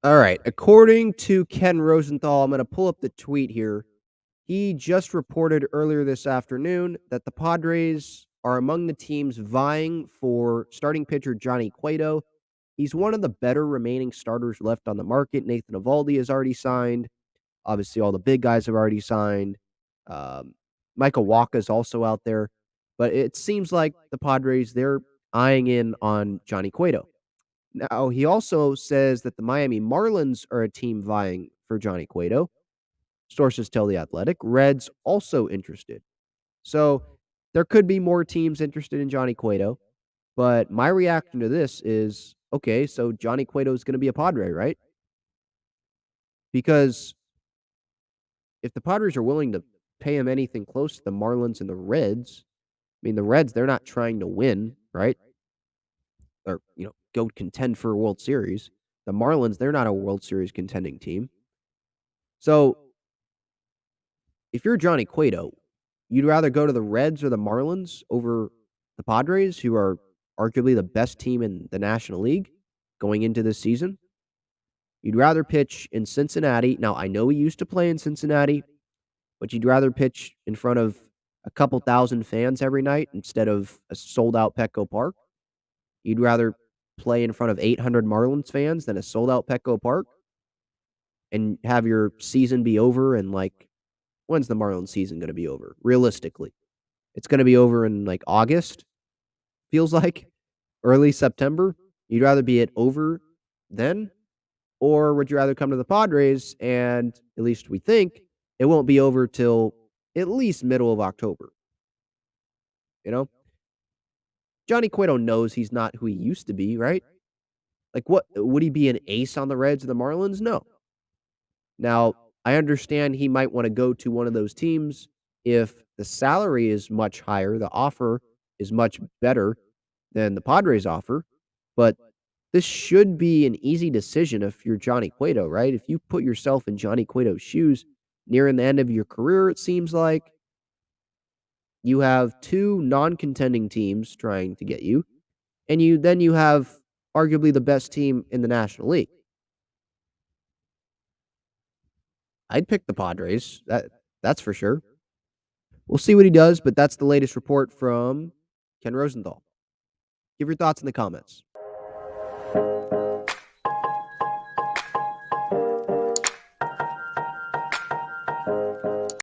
All right. According to Ken Rosenthal, I'm going to pull up the tweet here. He just reported earlier this afternoon that the Padres are among the teams vying for starting pitcher Johnny Cueto. He's one of the better remaining starters left on the market. Nathan Eovaldi has already signed. Obviously, all the big guys have already signed. Um, Michael Wacha is also out there. But it seems like the Padres, they're eyeing in on Johnny Cueto. Now, he also says that the Miami Marlins are a team vying for Johnny Cueto. Sources tell The Athletic. Reds also interested. So there could be more teams interested in Johnny Cueto. But my reaction to this is okay, so Johnny Cueto is going to be a Padre, right? Because if the Padres are willing to pay him anything close to the Marlins and the Reds, I mean, the Reds, they're not trying to win, right? Or, go contend for a World Series. The Marlins, they're not a World Series contending team. So if you're Johnny Cueto, you'd rather go to the Reds or the Marlins over the Padres, who are arguably the best team in the National League going into this season. You'd rather pitch in Cincinnati. Now, I know he used to play in Cincinnati, but you'd rather pitch in front of a couple thousand fans every night instead of a sold out Petco Park. You'd rather play in front of 800 Marlins fans than a sold out Petco Park and have your season be over in when's the Marlins season going to be over? Realistically, it's going to be over in August, feels like early September. You'd rather be it over then, or would you rather come to the Padres and at least we think it won't be over till at least middle of October? You know, Johnny Cueto knows he's not who he used to be, right? Like, what would he be an ace on the Reds or the Marlins? No. Now, I understand he might want to go to one of those teams if the salary is much higher, the offer is much better than the Padres offer, but this should be an easy decision if you're Johnny Cueto, right? If you put yourself in Johnny Cueto's shoes nearing the end of your career, it seems like you have two non-contending teams trying to get you, and you have arguably the best team in the National League. I'd pick the Padres. That's for sure. We'll see what he does, but that's the latest report from Ken Rosenthal. Give your thoughts in the comments.